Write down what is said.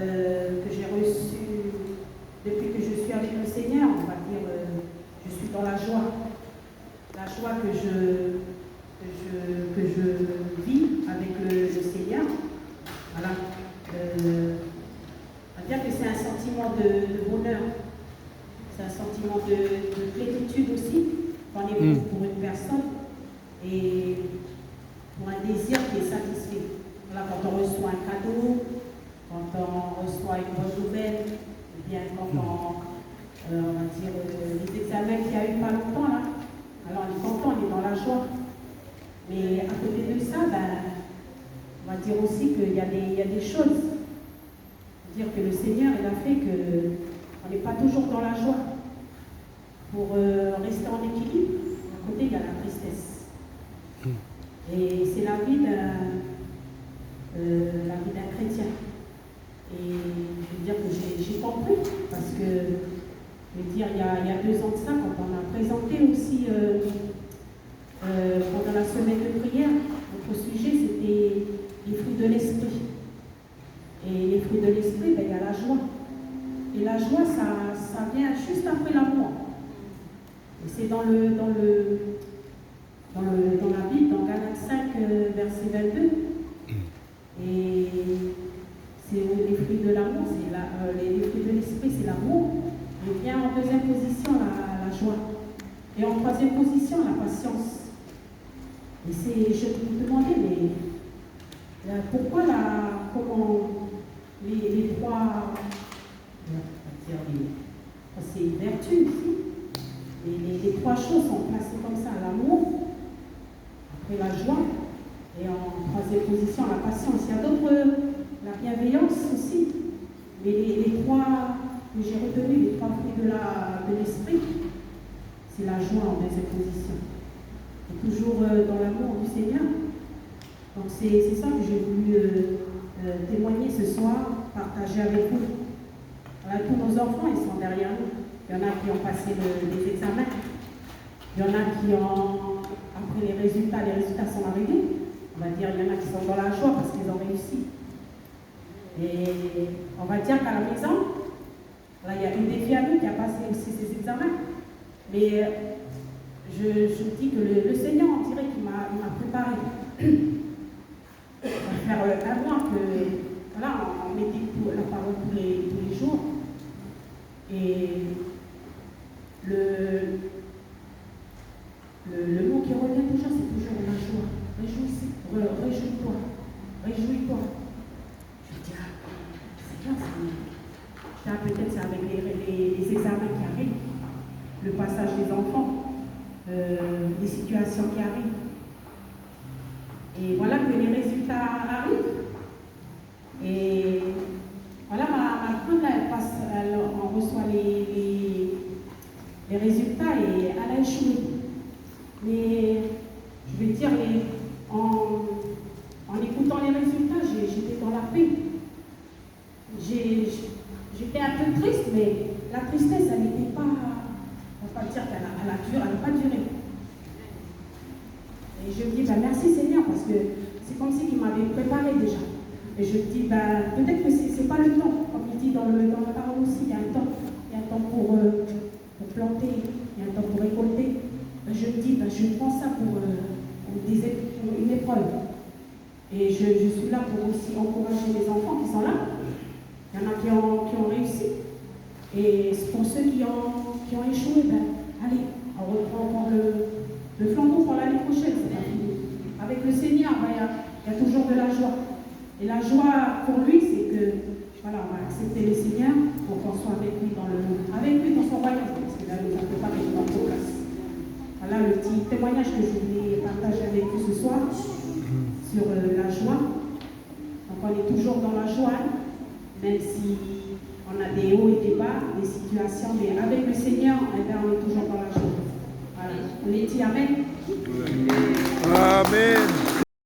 que j'ai reçu depuis que je suis avec le Seigneur, on va dire, je suis dans la joie que je vis avec le Seigneur. Voilà. On va dire que c'est un sentiment de bonheur, c'est un sentiment de plénitude aussi, quand on est pour une personne et pour un désir qui est satisfait. Voilà, quand on reçoit un cadeau, quand on reçoit une bonne nouvelle, ou bien quand on va dire les examens qu'il y a eu pas longtemps là, alors on est content, on est dans la joie. Mais à côté de ça, on va dire aussi qu'il y a des choses. Dire que le Seigneur il a fait qu'on n'est pas toujours dans la joie. Pour rester en équilibre, d'un côté il y a la tristesse. Et c'est la vie d'un chrétien. Et je veux dire que j'ai compris, parce que, je veux dire, il y a 2 ans de ça, quand on a présenté aussi pendant la semaine de prière, notre sujet c'était les fruits de l'esprit. Et les fruits de l'esprit, il y a la joie. Et la joie, ça vient juste après l'amour. Et c'est dans la Bible, dans Galates 5, verset 22. Et c'est les fruits de l'amour, les fruits de l'esprit, c'est l'amour. Et vient en 2e position la joie. Et en 3e position, la patience. Et je me demandais, mais pourquoi les 3, c'est vertus ici. Et les 3 choses sont placées comme ça, l'amour, après la joie, et en 3e position, la patience. Il y a d'autres, la bienveillance aussi. Mais les 3 que j'ai retenus, les 3 fruits de l'esprit, c'est la joie en 2e position. Et toujours dans l'amour du Seigneur. Donc c'est ça que j'ai voulu témoigner ce soir, partager avec vous. Voilà, tous nos enfants, ils sont derrière nous. Il y en a qui ont passé les examens. Il y en a qui ont, après les résultats sont arrivés. On va dire, il y en a qui sont dans la joie parce qu'ils ont réussi. Et on va dire qu'à la maison, là, il y a une des filles à nous qui a passé aussi ses examens. Mais je dis que le Seigneur, on dirait qu'il m'a préparé. Ça va faire un mois que, voilà, on médite la parole tous les jours. Et le mot qui revient toujours, c'est toujours la joie. Réjouis-toi. Réjouis-toi. Je dis, c'est bien ça. Peut-être c'est avec les examens qui arrivent, le passage des enfants, les situations qui arrivent. Et voilà que les résultats arrivent. Et voilà, ma grande, on reçoit les résultats et elle a échoué. Mais je vais dire, en écoutant les résultats, j'étais dans la paix. J'étais un peu triste, mais la tristesse, elle n'était pas, on ne va pas dire qu'elle n'a pas duré. Et je me dis, merci Seigneur, parce que c'est comme si il m'avait préparé déjà. Et je me dis, peut-être que ce n'est pas le temps. Comme il dit dans la parole aussi, il y a un temps. Il y a un temps pour planter, il y a un temps pour récolter. Je me dis, je prends ça pour une épreuve. Et je suis là pour aussi encourager les enfants qui sont là. Il y en a qui ont réussi. Et pour ceux qui ont échoué, allez, on reprend encore le flambeau pour l'année prochaine. C'est pas fini. Avec le Seigneur, il y a toujours de la joie. Et la joie pour lui, c'est que, voilà, on va accepter le Seigneur pour qu'on soit avec lui dans son royaume, parce qu'il a nous a préparé dans notre place. Voilà le petit témoignage que je voulais partager avec vous ce soir sur la joie. Donc on est toujours dans la joie, même si on a des hauts et des bas, des situations, mais avec le Seigneur, on est toujours dans la joie. Voilà. On est dit Amen. Amen.